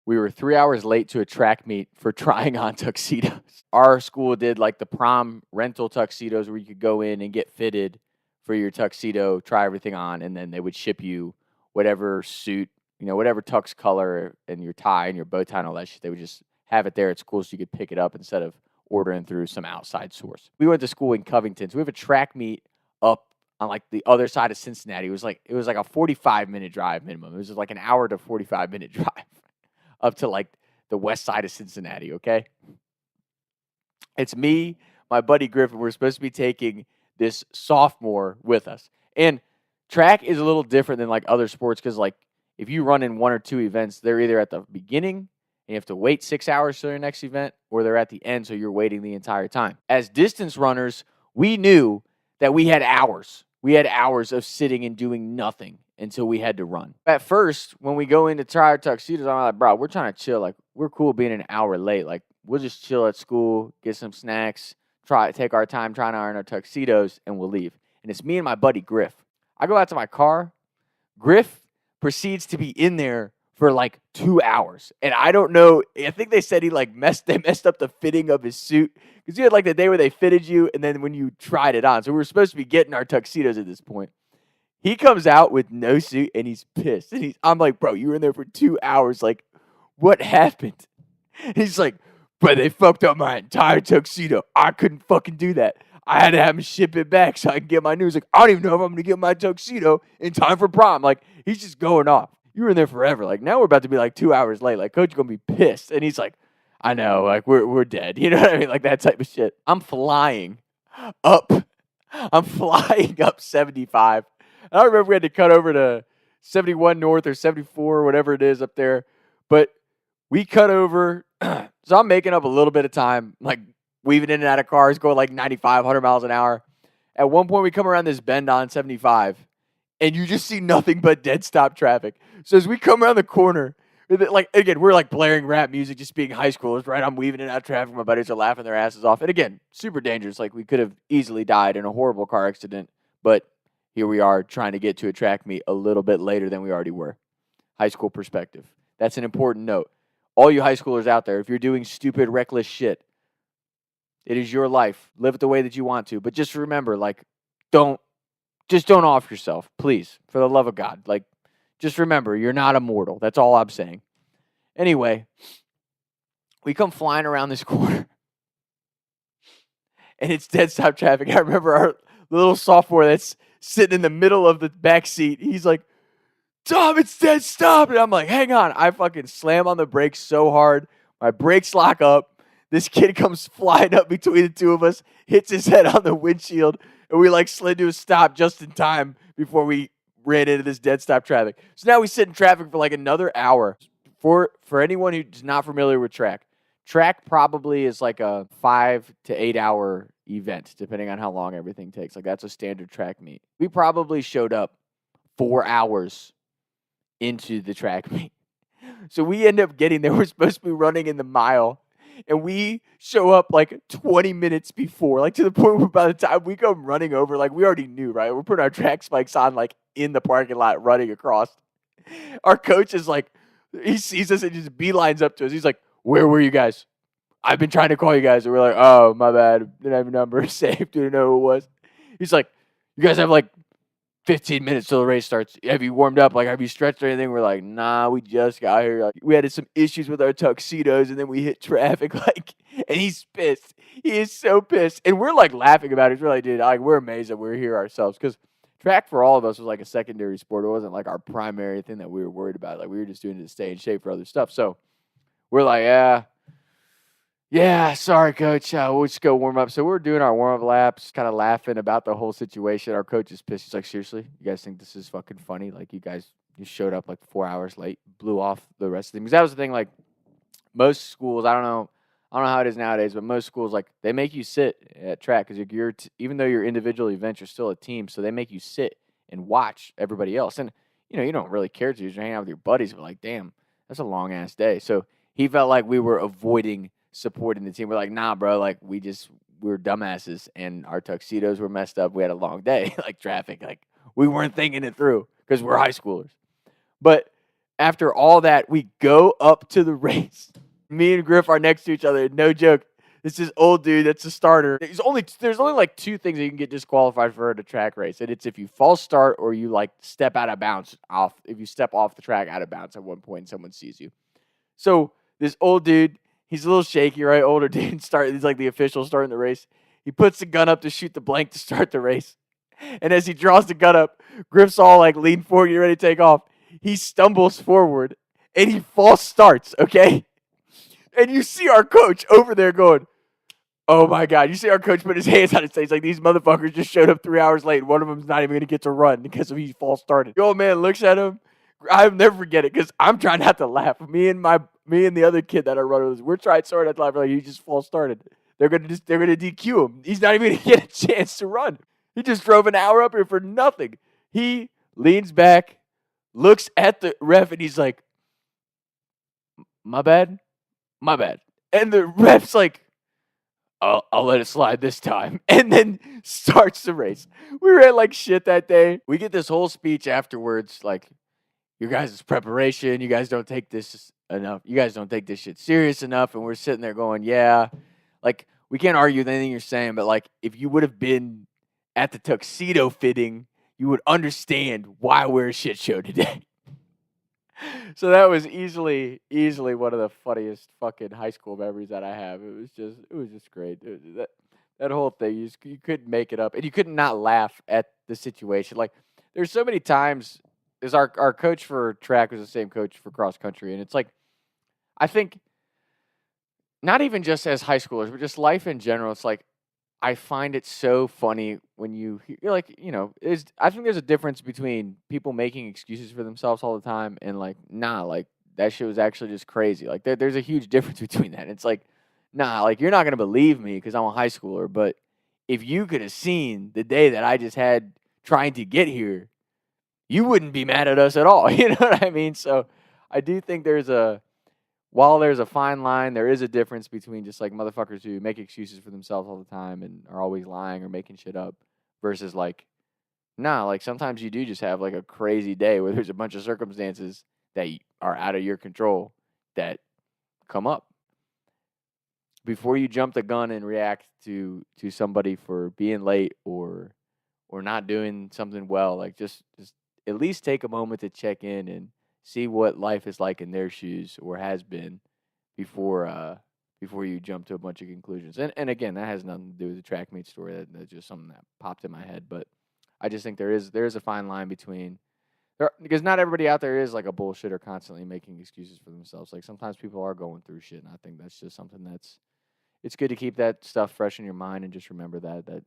We were 3 hours late to a track meet for trying on tuxedos. Our school did like the prom rental tuxedos where you could go in and get fitted for your tuxedo, try everything on, and then they would ship you whatever suit, whatever tux color and your tie and your bow tie and all that shit. They would just have it there at school so you could pick it up instead of ordering through some outside source. We went to school in Covington, so we have a track meet up on like the other side of Cincinnati. It was like a 45-minute drive minimum. It was like an hour to 45-minute drive up to like the west side of Cincinnati, okay? It's me, my buddy Griffin. We're supposed to be taking this sophomore with us. And track is a little different than like other sports because like if you run in one or two events, they're either at the beginning and you have to wait 6 hours till your next event, or they're at the end, so you're waiting the entire time. As distance runners, we knew that we had hours. We had hours of sitting and doing nothing until we had to run. At first, when we go in to try our tuxedos, I'm like, bro, we're trying to chill. Like, we're cool being an hour late. Like, we'll just chill at school, get some snacks, take our time trying to iron our tuxedos, and we'll leave. And it's me and my buddy Griff. I go out to my car. Griff proceeds to be in there for like 2 hours. And I don't know. I think they said they messed up the fitting of his suit. Because you had like the day where they fitted you and then when you tried it on. So we were supposed to be getting our tuxedos at this point. He comes out with no suit and he's pissed. And I'm like, bro, you were in there for 2 hours. Like, what happened? And he's like, bro, they fucked up my entire tuxedo. I couldn't fucking do that. I had to have him ship it back so I can get my new. He's like, I don't even know if I'm going to get my tuxedo in time for prom. Like, he's just going off. You were in there forever. Like, now we're about to be like 2 hours late. Like, coach is going to be pissed. And he's like, I know. Like, we're dead. You know what I mean? Like, that type of shit. I'm flying up 75. I don't remember if we had to cut over to 71 North or 74 or whatever it is up there. But we cut over. So I'm making up a little bit of time, like weaving in and out of cars, going like 95, 100 miles an hour. At one point, we come around this bend on 75, and you just see nothing but dead stop traffic. So as we come around the corner, like again, we're like blaring rap music, just being high schoolers, right? I'm weaving in and out of traffic. My buddies are laughing their asses off. And again, super dangerous. Like we could have easily died in a horrible car accident, but here we are trying to get to a track meet a little bit later than we already were. High school perspective. That's an important note. All you high schoolers out there, if you're doing stupid, reckless shit, it is your life. Live it the way that you want to. But just remember, like, don't off yourself, please, for the love of God. Like, just remember, you're not immortal. That's all I'm saying. Anyway, we come flying around this corner, and it's dead stop traffic. I remember our little sophomore that's sitting in the middle of the back seat. He's like, Tom, it's dead stop. And I'm like, hang on. I fucking slam on the brakes so hard. My brakes lock up. This kid comes flying up between the two of us, hits his head on the windshield, and we like slid to a stop just in time before we ran into this dead stop traffic. So now we sit in traffic for like another hour. For anyone who's not familiar with track probably is like a 5 to 8 hour event, depending on how long everything takes. Like that's a standard track meet. We probably showed up 4 hours into the track meet. So we end up getting there. We're supposed to be running in the mile. And we show up like 20 minutes before, like to the point where by the time we come running over, like we already knew, right? We're putting our track spikes on like in the parking lot running across. Our coach is like, he sees us and just beelines up to us. He's like, where were you guys? I've been trying to call you guys. And we're like, oh, my bad. Didn't have your number saved. Didn't know who it was. He's like, you guys have like 15 minutes till the race starts. Have you warmed up? Like, have you stretched or anything? We're like, nah, we just got here. Like, we had some issues with our tuxedos, and then we hit traffic. Like, and he's pissed. He is so pissed. And we're like laughing about it. We're like, dude, like, we're amazed that we're here ourselves. Because track for all of us was like a secondary sport. It wasn't like our primary thing that we were worried about. Like, we were just doing it to stay in shape for other stuff. So we're like, yeah, sorry, coach. We'll just go warm up. So we're doing our warm-up laps, kind of laughing about the whole situation. Our coach is pissed. He's like, seriously? You guys think this is fucking funny? Like, you guys just showed up like 4 hours late, blew off the rest of them. Because that was the thing, like, most schools, I don't know how it is nowadays, but most schools, like, they make you sit at track because even though you're individual events, you're still a team. So they make you sit and watch everybody else. And, you don't really care to. You're hanging out with your buddies, but like, damn, that's a long-ass day. So he felt like we were avoiding supporting the team. We're like, nah, bro, like we were dumbasses and our tuxedos were messed up. We had a long day, like traffic. Like we weren't thinking it through because we're high schoolers. But After all that, we go up to the race. Me and Griff are next to each other. No joke. This is old dude that's a starter. There's only like two things that you can get disqualified for at a track race, and it's if you false start or you like step out of bounds off. If you step off the track out of bounds at one point and someone sees you. So this old dude, he's a little shaky, right? Older dude he's like the official starting the race. He puts the gun up to shoot the blank to start the race. And as he draws the gun up, Griff's all like lean forward, get ready to take off. He stumbles forward and he false starts, okay? And you see our coach over there going, oh my God. You see our coach put his hands on his face like these motherfuckers just showed up 3 hours late. One of them's not even going to get to run because he false started. The old man looks at him. I'll never forget it because I'm trying not to laugh. Me and the other kid that I run with, we're trying so hard not to laugh. We're like, he just false started. They're gonna DQ him. He's not even gonna get a chance to run. He just drove an hour up here for nothing. He leans back, looks at the ref, and he's like, my bad. And the ref's like, I'll let it slide this time. And then starts the race. We ran like shit that day. We get this whole speech afterwards, like, your guys' preparation, you guys don't take this enough. You guys don't take this shit serious enough. And we're sitting there going, yeah, like, we can't argue with anything you're saying, but like, if you would have been at the tuxedo fitting, you would understand why we're a shit show today. So that was easily one of the funniest fucking high school memories that I have. It was just great. That whole thing, you couldn't make it up, and you couldn't not laugh at the situation. Like, there's so many times. Is our coach for track was the same coach for cross country, and it's like, I think, not even just as high schoolers, but just life in general. It's like, I find it so funny when you're like, I think there's a difference between people making excuses for themselves all the time and like, nah, like that shit was actually just crazy. Like there's a huge difference between that. It's like, nah, like you're not gonna believe me because I'm a high schooler, but if you could have seen the day that I just had trying to get here, you wouldn't be mad at us at all. You know what I mean? So I do think while there's a fine line, there is a difference between just like motherfuckers who make excuses for themselves all the time and are always lying or making shit up versus like, nah, like sometimes you do just have like a crazy day where there's a bunch of circumstances that are out of your control that come up. Before you jump the gun and react to somebody for being late or not doing something well, like just at least take a moment to check in and see what life is like in their shoes or has been before you jump to a bunch of conclusions. And again, that has nothing to do with the track meet story. That's just something that popped in my head. But I just think there is a fine line between because not everybody out there is like a bullshitter constantly making excuses for themselves. Like sometimes people are going through shit, and I think that's just something it's good to keep that stuff fresh in your mind and just remember that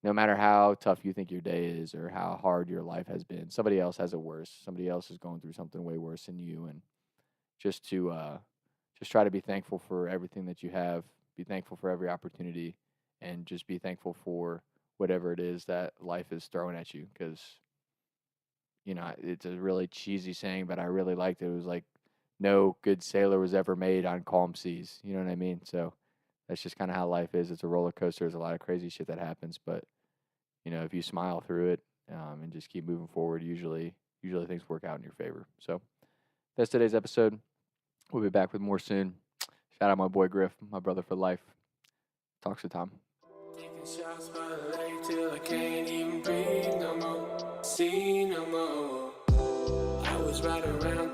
no matter how tough you think your day is or how hard your life has been, somebody else has it worse. Somebody else is going through something way worse than you. And just try to be thankful for everything that you have, be thankful for every opportunity, and just be thankful for whatever it is that life is throwing at you. Because, it's a really cheesy saying, but I really liked it. It was like, no good sailor was ever made on calm seas. You know what I mean? So that's just kind of how life is. It's a roller coaster. There's a lot of crazy shit that happens, but if you smile through it and just keep moving forward, usually things work out in your favor. So that's today's episode. We'll be back with more soon. Shout out my boy Griff, my brother for life. Talks to Tom. Taking shots by the lake till I can't even breathe no more. See no more. I was right around